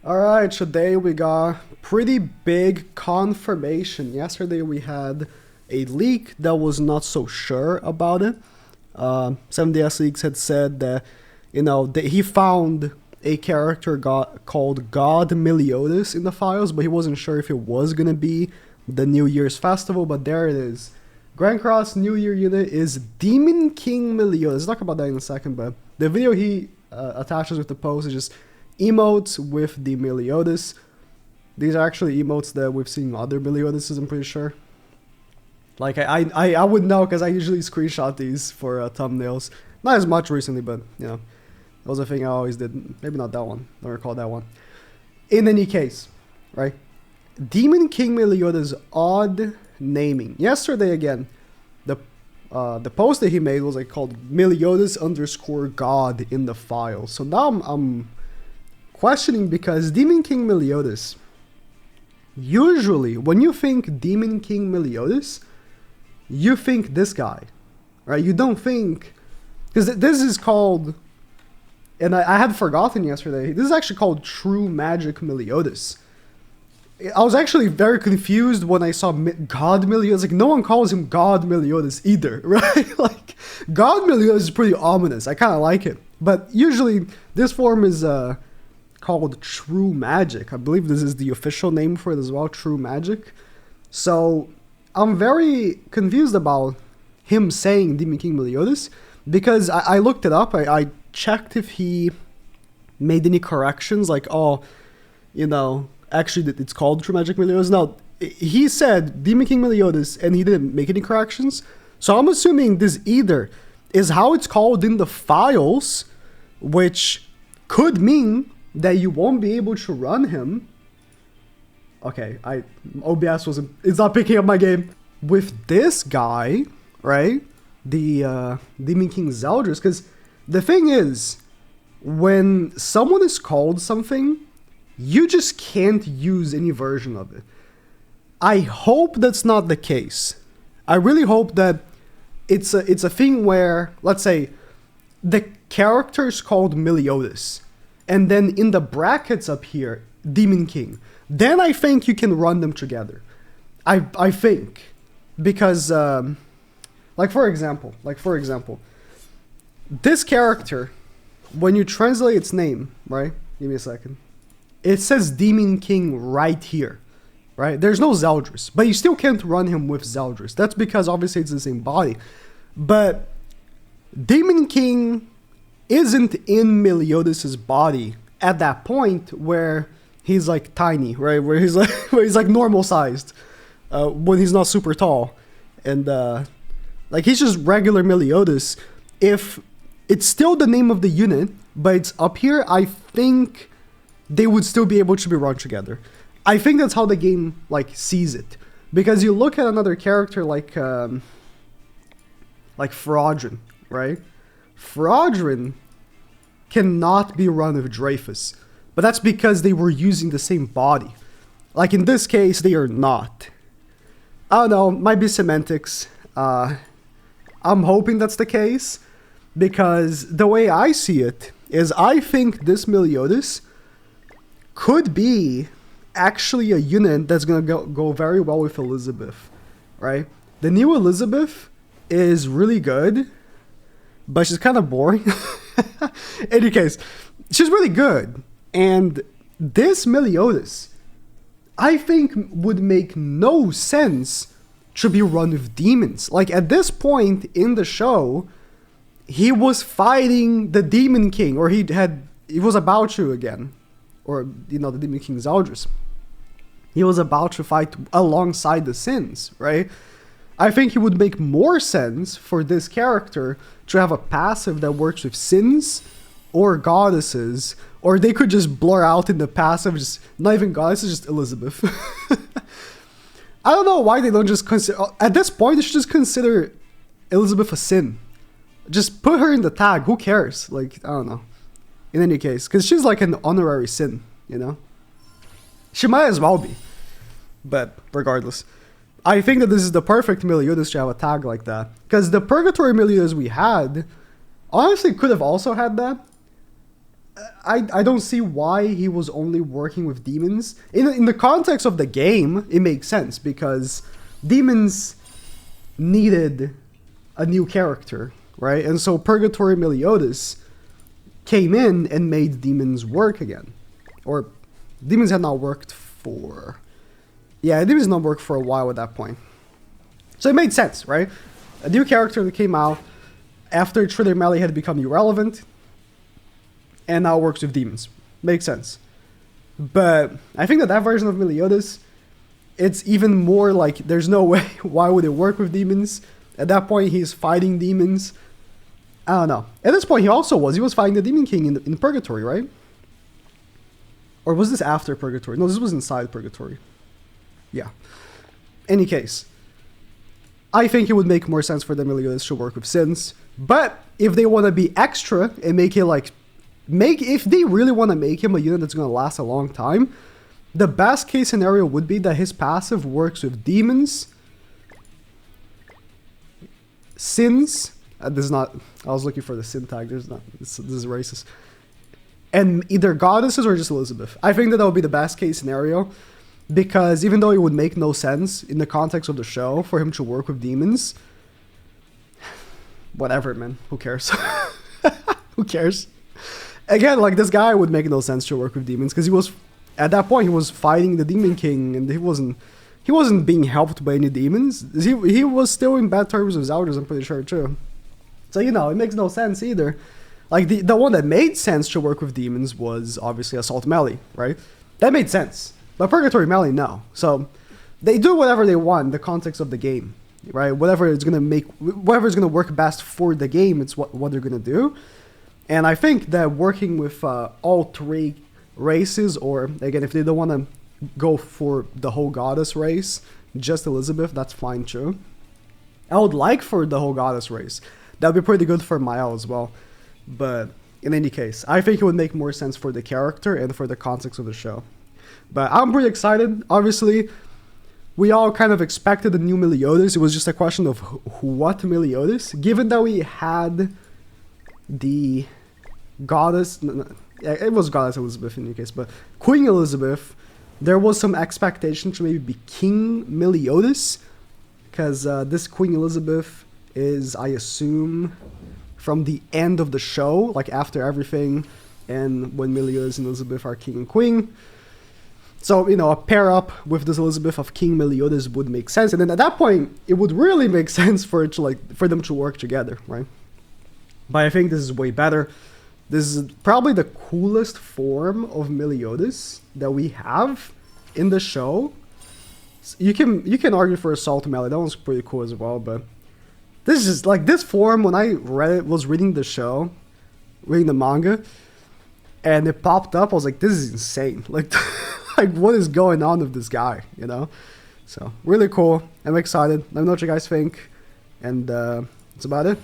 Alright, today we got pretty big confirmation. Yesterday we had a leak that was not so sure about it. 7DS Leaks had said that, that he found a character called God Meliodas in the files, but he wasn't sure if it was going to be the New Year's festival, but there it is. Grand Cross New Year unit is Demon King Meliodas. Let's talk about that in a second, but the video he attaches with the post is just emotes with the Meliodas. These are actually emotes that we've seen other Meliodases, I'm pretty sure. Like, I would know because I usually screenshot these for thumbnails. Not as much recently, but, it was a thing I always did. Maybe not that one. Don't recall that one. In any case, right? Demon King Meliodas' odd naming. Yesterday, again, the post that he made was like called Meliodas _God in the file. So now I'm questioning because Demon King Meliodas, usually when you think Demon King Meliodas, you think this guy, right? You don't think, because this is called, and I had forgotten yesterday, this is actually called True Magic Meliodas. I was actually very confused when I saw God Meliodas. Like, no one calls him God Meliodas either, right? Like, God Meliodas is pretty ominous. I kind of like it. But usually, this form is called True Magic. I believe this is the official name for it as well, True Magic. So, I'm very confused about him saying Demon King Meliodas, because I looked it up. I checked if he made any corrections, like, actually it's called True Magic Meliodas. Now, he said Demon King Meliodas, and he didn't make any corrections. So I'm assuming this either is how it's called in the files, which could mean that you won't be able to run him. Okay, OBS it's not picking up my game. With this guy, right? The Demon King Zeldris, because the thing is, when someone is called something, you just can't use any version of it. I hope that's not the case. I really hope that it's a thing where, let's say, the character is called Meliodas, and then in the brackets up here, Demon King. Then I think you can run them together. I think. Because, like for example, this character, when you translate its name, right? Give me a second. It says Demon King right here, right? There's no Zeldris, but you still can't run him with Zeldris. That's because obviously it's the same body. But Demon King isn't in Meliodas' body at that point where he's like tiny, right? Where he's like normal sized, when he's not super tall. And like he's just regular Meliodas. If it's still the name of the unit, but it's up here, I think they would still be able to be run together. I think that's how the game like sees it, because you look at another character like Frodrin, right? Frodrin cannot be run with Dreyfus, but that's because they were using the same body. Like in this case, they are not. I don't know, might be semantics. I'm hoping that's the case, because the way I see it is I think this Meliodas could be actually a unit that's going to go very well with Elizabeth, right? The new Elizabeth is really good, but she's kind of boring. In any case, she's really good. And this Meliodas, I think, would make no sense to be run with demons. Like, at this point in the show, he was fighting the Demon King, or he was about to again. Or, the Demon King Zeldris. He was about to fight alongside the Sins, right? I think it would make more sense for this character to have a passive that works with Sins or goddesses, or they could just blur out in the passive, just not even goddesses, just Elizabeth. I don't know why they don't just consider, at this point, they should just consider Elizabeth a sin. Just put her in the tag, who cares? Like, I don't know. In any case, because she's like an honorary sin, She might as well be. But regardless, I think that this is the perfect Meliodas to have a tag like that. Because the Purgatory Meliodas we had, honestly could have also had that. I don't see why he was only working with demons. In the context of the game, it makes sense because demons needed a new character, right? And so Purgatory Meliodas came in and made demons work again. Or demons had not worked for... Yeah, demons not worked for a while at that point. So it made sense, right? A new character that came out after Triller Melee had become irrelevant and now works with demons. Makes sense. But I think that version of Meliodas, it's even more like there's no way. Why would it work with demons? At that point, he's fighting demons. I don't know. At this point, he was fighting the Demon King in Purgatory, right? Or was this after Purgatory? No, this was inside Purgatory. Yeah. Any case, I think it would make more sense for the Meliodas to work with Sins. But if they want to be extra and make it like... if they really want to make him a unit that's going to last a long time, the best case scenario would be that his passive works with demons, sins. This is not. I was looking for the sin tag. There's not. This is racist. And either goddesses or just Elizabeth. I think that would be the best case scenario, because even though it would make no sense in the context of the show for him to work with demons, whatever, man. Who cares? Who cares? Again, like, this guy would make no sense to work with demons because he was, at that point, he was fighting the Demon King and he wasn't being helped by any demons. He was still in bad terms with Zeldris, I'm pretty sure, too. So, you know, it makes no sense either. Like, the one that made sense to work with demons was obviously Assault Melee, right? That made sense. But Purgatory Melee, no. So, they do whatever they want in the context of the game, right? Whatever is going to work best for the game, it's what they're going to do. And I think that working with all three races, or again, if they don't want to go for the whole goddess race, just Elizabeth, that's fine too. I would like for the whole goddess race. That would be pretty good for Mael as well. But in any case, I think it would make more sense for the character and for the context of the show. But I'm pretty excited. Obviously, we all kind of expected a new Meliodas. It was just a question of what Meliodas, given that we had the goddess, it was goddess Elizabeth in any case, but Queen Elizabeth, there was some expectation to maybe be King Meliodas, because this Queen Elizabeth is, I assume, from the end of the show, like after everything, and when Meliodas and Elizabeth are King and Queen. So, you know, a pair up with this Elizabeth of King Meliodas would make sense, and then at that point, it would really make sense for it to for them to work together, right? But I think this is way better. This is probably the coolest form of Meliodas that we have in the show. You can argue for Assault Melee. That one's pretty cool as well. But this is like this form. When I was reading the show, reading the manga, and it popped up, I was like, "This is insane! Like, like what is going on with this guy?" You know. So really cool. I'm excited. Let me know what you guys think, and that's about it.